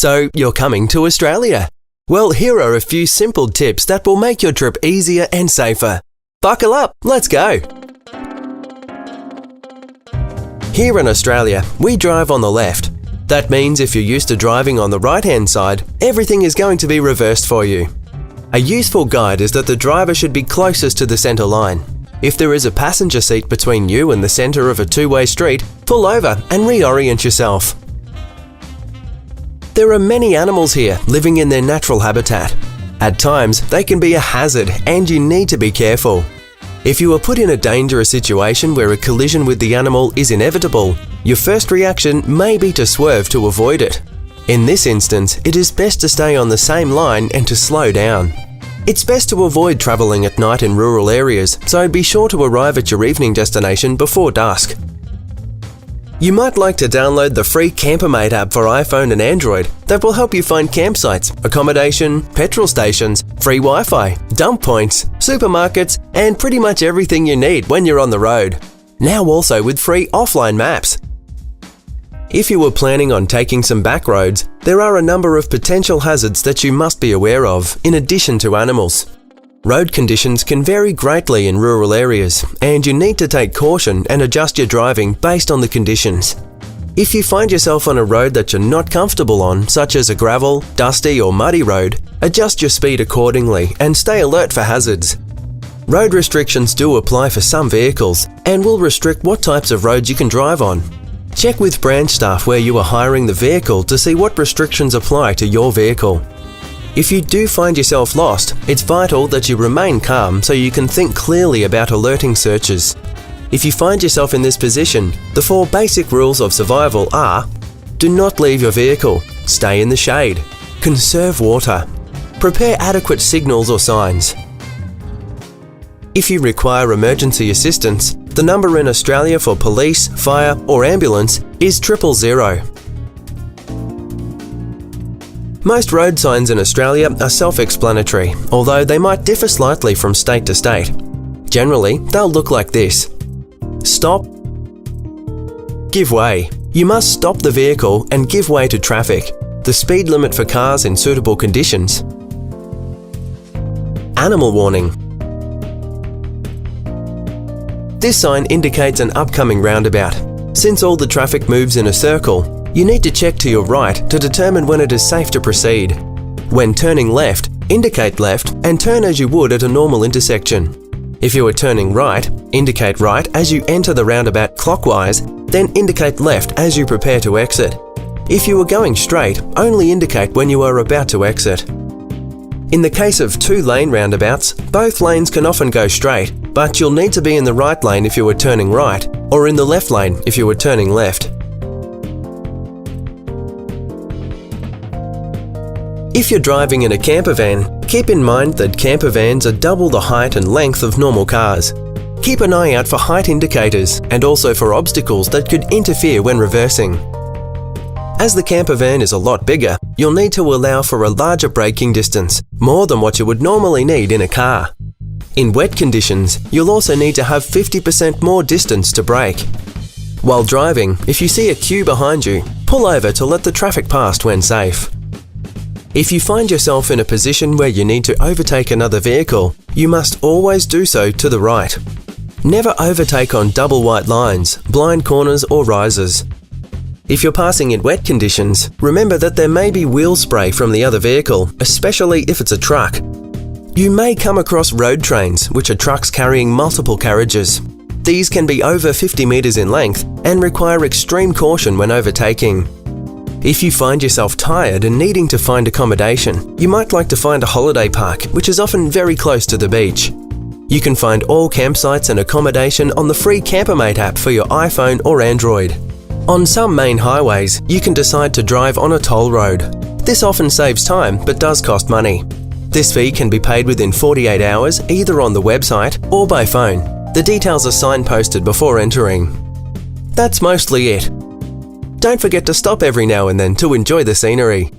So you're coming to Australia? Well, here are a few simple tips that will make your trip easier and safer. Buckle up, let's go! Here in Australia, we drive on the left. That means if you're used to driving on the right-hand side, everything is going to be reversed for you. A useful guide is that the driver should be closest to the centre line. If there is a passenger seat between you and the centre of a two-way street, pull over and reorient yourself. There are many animals here living in their natural habitat. At times, they can be a hazard and you need to be careful. If you are put in a dangerous situation where a collision with the animal is inevitable, your first reaction may be to swerve to avoid it. In this instance, it is best to stay on the same line and to slow down. It's best to avoid travelling at night in rural areas, so be sure to arrive at your evening destination before dusk. You might like to download the free Campermate app for iPhone and Android that will help you find campsites, accommodation, petrol stations, free Wi-Fi, dump points, supermarkets, and pretty much everything you need when you're on the road. Now also with free offline maps. If you were planning on taking some back roads, there are a number of potential hazards that you must be aware of, in addition to animals. Road conditions can vary greatly in rural areas, and you need to take caution and adjust your driving based on the conditions. If you find yourself on a road that you're not comfortable on, such as a gravel, dusty or muddy road, adjust your speed accordingly and stay alert for hazards. Road restrictions do apply for some vehicles and will restrict what types of roads you can drive on. Check with branch staff where you are hiring the vehicle to see what restrictions apply to your vehicle. If you do find yourself lost, it's vital that you remain calm so you can think clearly about alerting searches. If you find yourself in this position, the 4 basic rules of survival are: do not leave your vehicle, stay in the shade, conserve water, prepare adequate signals or signs. If you require emergency assistance, the number in Australia for police, fire or ambulance is 000. Most road signs in Australia are self-explanatory, although they might differ slightly from state to state. Generally, they'll look like this: stop, give way. You must stop the vehicle and give way to traffic. The speed limit for cars in suitable conditions. Animal warning. This sign indicates an upcoming roundabout. Since all the traffic moves in a circle, you need to check to your right to determine when it is safe to proceed. When turning left, indicate left and turn as you would at a normal intersection. If you are turning right, indicate right as you enter the roundabout clockwise, then indicate left as you prepare to exit. If you are going straight, only indicate when you are about to exit. In the case of 2-lane roundabouts, both lanes can often go straight, but you'll need to be in the right lane if you are turning right, or in the left lane if you are turning left. If you're driving in a camper van, keep in mind that camper vans are double the height and length of normal cars. Keep an eye out for height indicators and also for obstacles that could interfere when reversing. As the camper van is a lot bigger, you'll need to allow for a larger braking distance, more than what you would normally need in a car. In wet conditions, you'll also need to have 50% more distance to brake. While driving, if you see a queue behind you, pull over to let the traffic pass when safe. If you find yourself in a position where you need to overtake another vehicle, you must always do so to the right. Never overtake on double white lines, blind corners or risers. If you're passing in wet conditions, remember that there may be wheel spray from the other vehicle, especially if it's a truck. You may come across road trains, which are trucks carrying multiple carriages. These can be over 50 metres in length and require extreme caution when overtaking. If you find yourself tired and needing to find accommodation, you might like to find a holiday park, which is often very close to the beach. You can find all campsites and accommodation on the free Campermate app for your iPhone or Android. On some main highways, you can decide to drive on a toll road. This often saves time but does cost money. This fee can be paid within 48 hours, either on the website or by phone. The details are signposted before entering. That's mostly it. Don't forget to stop every now and then to enjoy the scenery.